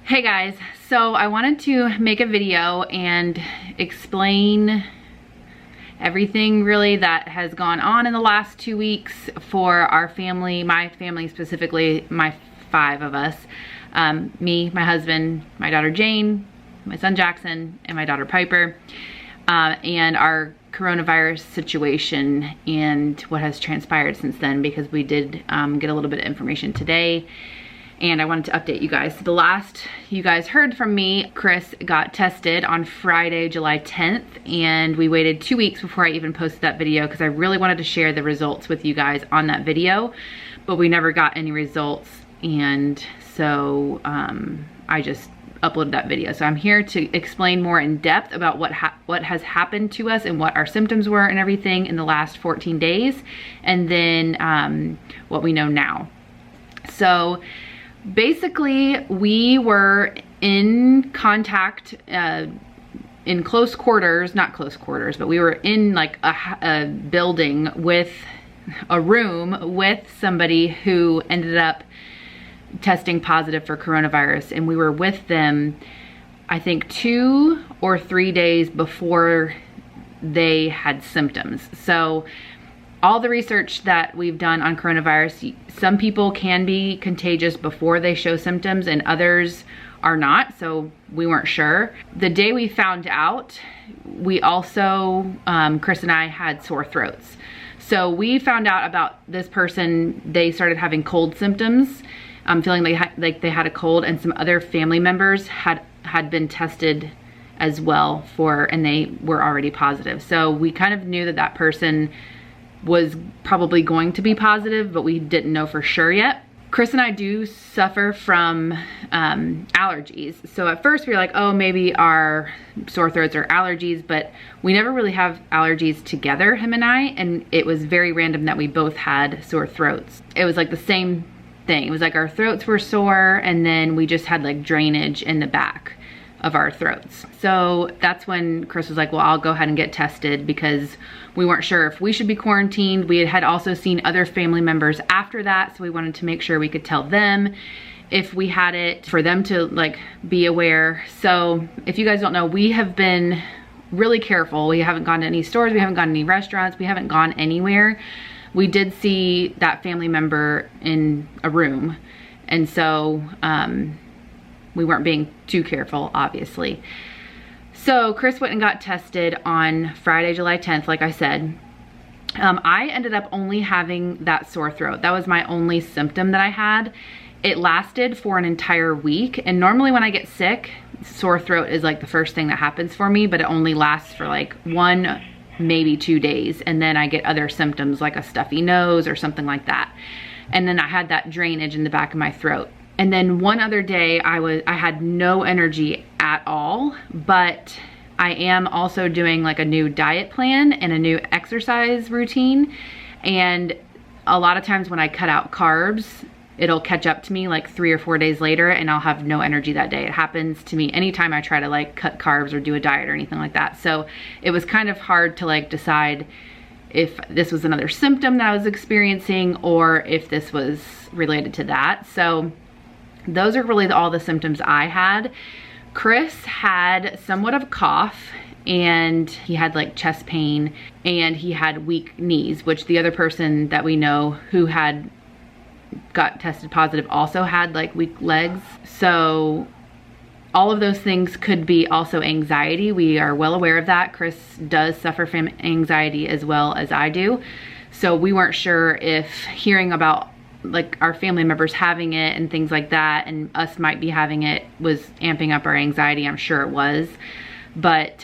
Hey guys, so I wanted to make a video and explain everything really that has gone on in the last 2 weeks for our family, my family specifically, my 5 of us. Me, my husband, my daughter Jane, my son Jackson, and my daughter Piper, and our coronavirus situation and what has transpired since then, because we did get a little bit of information today. And I wanted to update you guys. The last you guys heard from me, Chris got tested on Friday, July 10th, and we waited 2 weeks before I even posted that video because I really wanted to share the results with you guys on that video, but we never got any results, and so I just uploaded that video. So I'm here to explain more in depth about what has happened to us and what our symptoms were and everything in the last 14 days, and then what we know now. So basically, we were in contact, in close quarters, not close quarters, but we were in like a building with a room with somebody who ended up testing positive for coronavirus. And we were with them, I think 2 or 3 days before they had symptoms. So all the research that we've done on coronavirus, some people can be contagious before they show symptoms and others are not, so we weren't sure. The day we found out, we also, Chris and I had sore throats. So we found out about this person, they started having cold symptoms, feeling like they had a cold, and some other family members had been tested as well and they were already positive. So we kind of knew that person was probably going to be positive, but we didn't know for sure yet. Chris and I do suffer from allergies. So at first we were like, oh, maybe our sore throats are allergies, but we never really have allergies together, him and I, and it was very random that we both had sore throats. It was like the same thing. It was like our throats were sore, and then we just had like drainage in the back of our throats. So that's when Chris was like, well, I'll go ahead and get tested, because we weren't sure if we should be quarantined. We had also seen other family members after that, so we wanted to make sure we could tell them if we had it, for them to like be aware. So if you guys don't know, we have been really careful. We haven't gone to any stores, we haven't gone to any restaurants, we haven't gone anywhere. We did see that family member in a room, and so we weren't being too careful, obviously. So Chris went and got tested on Friday, July 10th, like I said. I ended up only having that sore throat. That was my only symptom that I had. It lasted for an entire week, and normally when I get sick, sore throat is like the first thing that happens for me, but it only lasts for like 1, maybe 2 days, and then I get other symptoms like a stuffy nose or something like that. And then I had that drainage in the back of my throat. And then one other day I had no energy at all, but I am also doing like a new diet plan and a new exercise routine. And a lot of times when I cut out carbs, it'll catch up to me like 3 or 4 days later, and I'll have no energy that day. It happens to me anytime I try to like cut carbs or do a diet or anything like that. So it was kind of hard to like decide if this was another symptom that I was experiencing or if this was related to that. So those are really all the symptoms I had. Chris had somewhat of a cough, and he had like chest pain, and he had weak knees, which the other person that we know who had got tested positive also had like weak legs. So all of those things could be also anxiety. We are well aware of that. Chris does suffer from anxiety as well as I do. So we weren't sure if hearing about like our family members having it and things like that, and us might be having it, was amping up our anxiety. I'm sure it was, but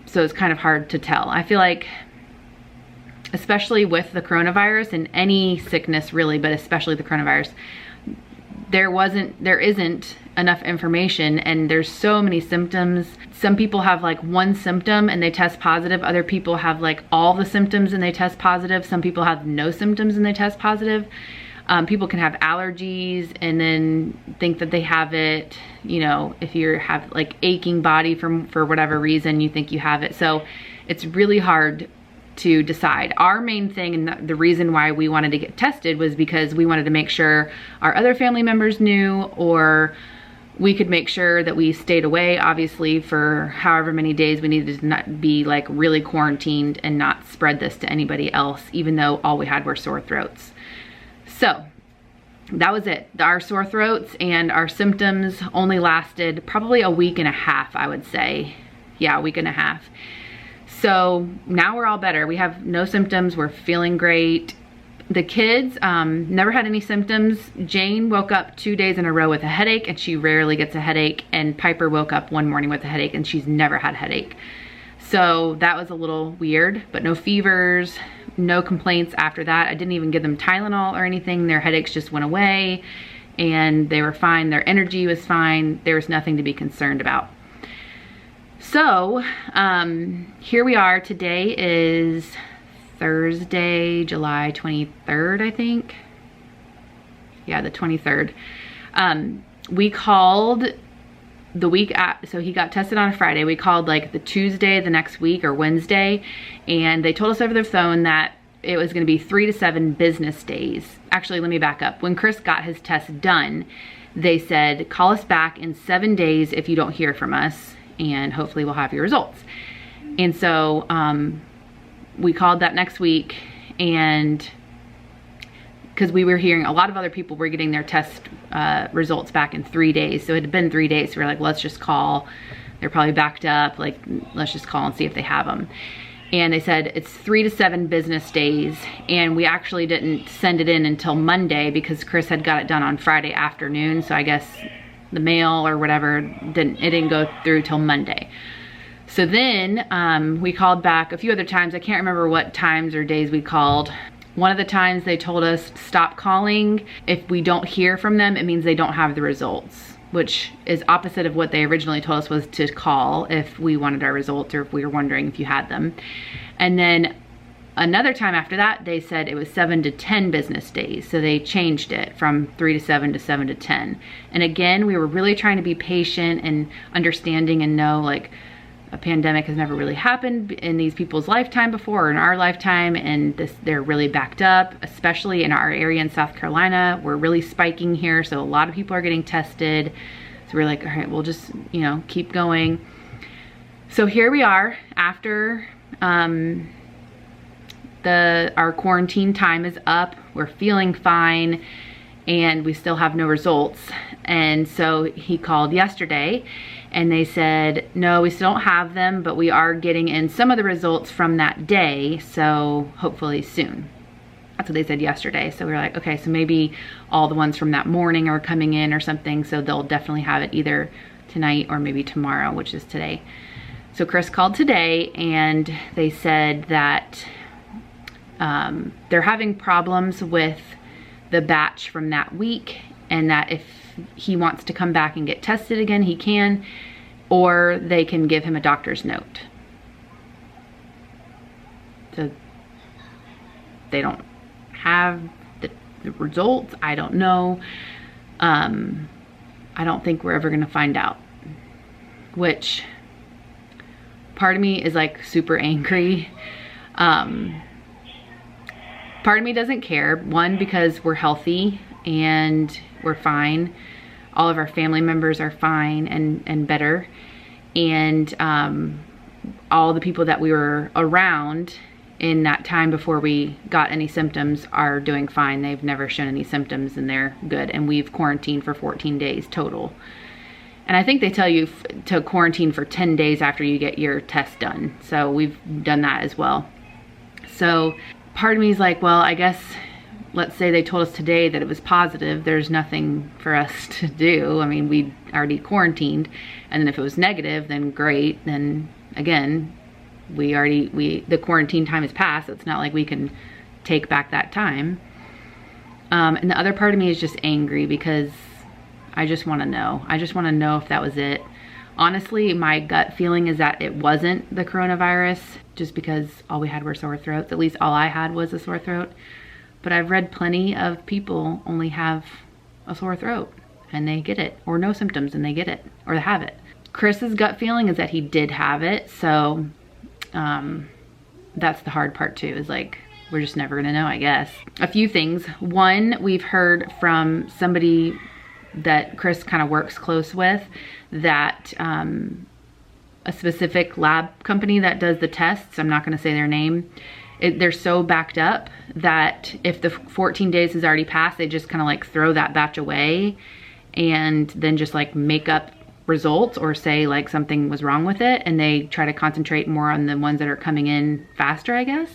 so it's kind of hard to tell. I feel like, especially with the coronavirus and any sickness really, but especially the coronavirus, there isn't enough information, and there's so many symptoms. Some people have like one symptom and they test positive. Other people have like all the symptoms and they test positive. Some people have no symptoms and they test positive. People can have allergies and then think that they have it. You know, if you have like aching body for whatever reason, you think you have it. So it's really hard to decide. Our main thing, and the reason why we wanted to get tested, was because we wanted to make sure our other family members knew, or we could make sure that we stayed away, obviously, for however many days we needed to not be like really quarantined and not spread this to anybody else, even though all we had were sore throats. So that was it. Our sore throats and our symptoms only lasted probably a week and a half, I would say. Yeah, a week and a half. So now we're all better. We have no symptoms. We're feeling great. The kids never had any symptoms. Jane woke up 2 days in a row with a headache, and she rarely gets a headache. And Piper woke up one morning with a headache, and she's never had a headache. So that was a little weird, but no fevers, no complaints after that. I didn't even give them Tylenol or anything. Their headaches just went away and they were fine. Their energy was fine. There was nothing to be concerned about. So here we are. Today is Thursday, July 23rd, I think. Yeah, the 23rd. We called the week so he got tested on a Friday. We called like the Tuesday the next week or Wednesday, and they told us over the phone that it was going to be 3 to 7 business days. Actually, let me back up. When Chris got his test done, they said, call us back in 7 days if you don't hear from us, and hopefully we'll have your results. And so we called that next week, and because we were hearing a lot of other people were getting their test results back in 3 days. So it had been 3 days. So we were like, let's just call. They're probably backed up. Like, let's just call and see if they have them. And they said it's 3 to 7 business days. And we actually didn't send it in until Monday because Chris had got it done on Friday afternoon. So I guess the mail or whatever didn't go through till Monday. So then we called back a few other times. I can't remember what times or days we called. One of the times they told us stop calling. If we don't hear from them, it means they don't have the results, which is opposite of what they originally told us was to call if we wanted our results or if we were wondering if you had them. And then another time after that, they said it was 7 to 10 business days. So they changed it from 3 to 7 to 7 to 10. And again, we were really trying to be patient and understanding and know, like, a pandemic has never really happened in these people's lifetime before, or in our lifetime, and they're really backed up, especially in our area in South Carolina. We're really spiking here, so a lot of people are getting tested. So we're like, all right, we'll just, keep going. So here we are after our quarantine time is up. We're feeling fine, and we still have no results. And so he called yesterday, and they said, no, we still don't have them, but we are getting in some of the results from that day, so hopefully soon. That's what they said yesterday. So we were like, okay, so maybe all the ones from that morning are coming in or something, so they'll definitely have it either tonight or maybe tomorrow, which is today. So Chris called today, and they said that they're having problems with the batch from that week, and that if he wants to come back and get tested again, he can, or they can give him a doctor's note. So they don't have the results. I don't know. I don't think we're ever gonna find out, which part of me is like super angry. Part of me doesn't care. One, because we're healthy and we're fine. All of our family members are fine and better. And all the people that we were around in that time before we got any symptoms are doing fine. They've never shown any symptoms and they're good. And we've quarantined for 14 days total. And I think they tell you to quarantine for 10 days after you get your test done. So we've done that as well. So part of me is like, well, I guess, let's say they told us today that it was positive. There's nothing for us to do. I mean, we already quarantined. And then if it was negative, then great. Then again, the quarantine time has passed. It's not like we can take back that time. And the other part of me is just angry because I just want to know. I just want to know if that was it. Honestly, my gut feeling is that it wasn't the coronavirus, just because all we had were sore throats. At least all I had was a sore throat. But I've read plenty of people only have a sore throat and they get it, or no symptoms and they get it, or they have it. Chris's gut feeling is that he did have it. So that's the hard part too, is like, we're just never gonna know, I guess. A few things. One, we've heard from somebody that Chris kind of works close with, that a specific lab company that does the tests, I'm not going to say their name, they're so backed up that if the 14 days has already passed, they just kind of like throw that batch away and then just like make up results or say like something was wrong with it, and they try to concentrate more on the ones that are coming in faster, I guess.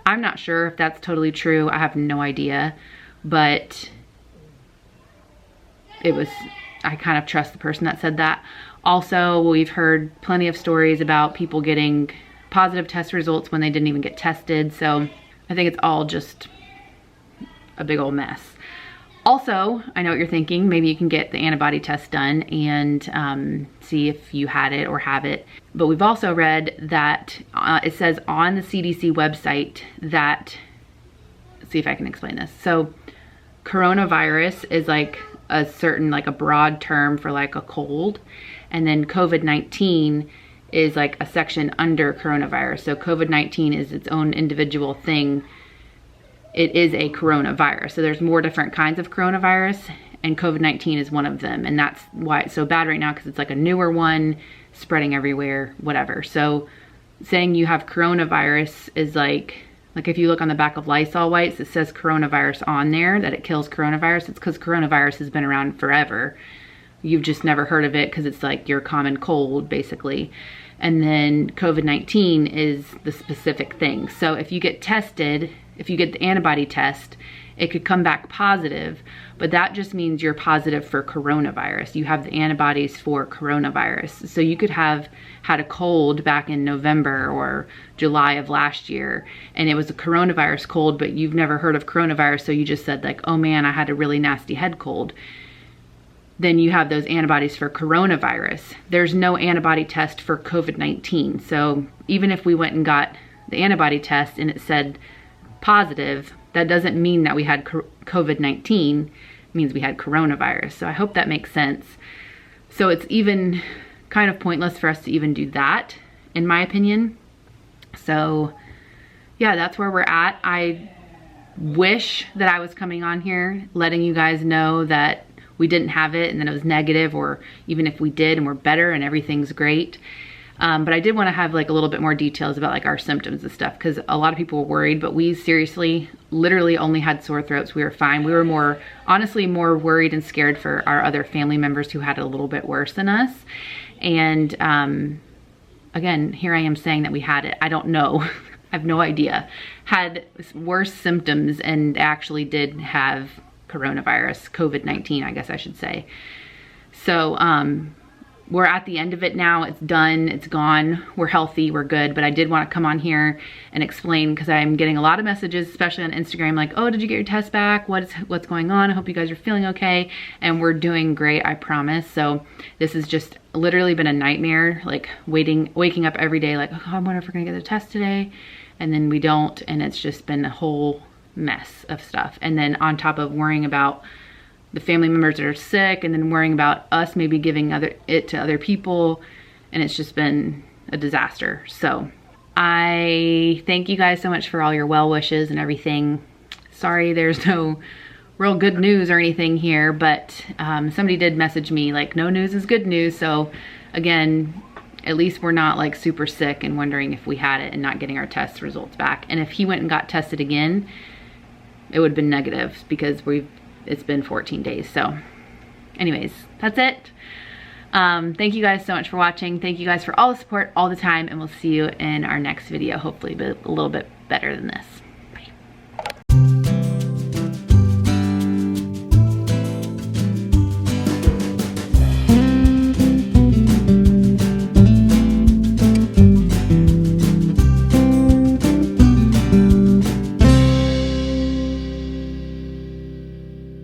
I'm not sure if that's totally true. I have no idea, but I kind of trust the person that said that. Also, we've heard plenty of stories about people getting positive test results when they didn't even get tested. So I think it's all just a big old mess. Also, I know what you're thinking. Maybe you can get the antibody test done and see if you had it or have it. But we've also read that it says on the CDC website that, let's see if I can explain this. So coronavirus is like a certain, like a broad term for like a cold. And then COVID-19 is like a section under coronavirus. So COVID-19 is its own individual thing. It is a coronavirus. So there's more different kinds of coronavirus, and COVID-19 is one of them. And that's why it's so bad right now, because it's like a newer one spreading everywhere, whatever. So saying you have coronavirus is like if you look on the back of Lysol wipes, it says coronavirus on there, that it kills coronavirus. It's because coronavirus has been around forever. You've just never heard of it because it's like your common cold, basically. And then COVID-19 is the specific thing. So if you get tested, if you get the antibody test, it could come back positive, but that just means you're positive for coronavirus. You have the antibodies for coronavirus. So you could have had a cold back in November or July of last year, and it was a coronavirus cold, but you've never heard of coronavirus, so you just said like, oh man, I had a really nasty head cold. Then you have those antibodies for coronavirus. There's no antibody test for COVID-19. So even if we went and got the antibody test and it said positive, that doesn't mean that we had COVID-19, it means we had coronavirus. So I hope that makes sense. So it's even kind of pointless for us to even do that, in my opinion. So yeah, that's where we're at. I wish that I was coming on here letting you guys know that we didn't have it and then it was negative, or even if we did and we're better and everything's great. But I did want to have like a little bit more details about like our symptoms and stuff, because a lot of people were worried, but we seriously literally only had sore throats. We were fine. We were honestly more worried and scared for our other family members who had it a little bit worse than us. And again, here I am saying that we had it. I don't know. I have no idea. Had worse symptoms and actually did have coronavirus, COVID-19, I guess I should say. So we're at the end of it now. It's done, it's gone, we're healthy, we're good. But I did want to come on here and explain, because I'm getting a lot of messages, especially on Instagram, like, oh, did you get your test back? What's going on? I hope you guys are feeling okay. And we're doing great, I promise. So this has just literally been a nightmare, like waking up every day like, oh, I wonder if we're gonna get the test today, and then we don't, and it's just been a whole mess of stuff. And then on top of worrying about the family members that are sick, and then worrying about us maybe giving it to other people, and it's just been a disaster. So I thank you guys so much for all your well wishes and everything. Sorry there's no real good news or anything here, but somebody did message me like, no news is good news. So again, at least we're not like super sick and wondering if we had it and not getting our test results back. And if he went and got tested again, it would have been negative, because it's been 14 days. So anyways, that's it. Thank you guys so much for watching. Thank you guys for all the support all the time, and we'll see you in our next video, hopefully a little bit better than this.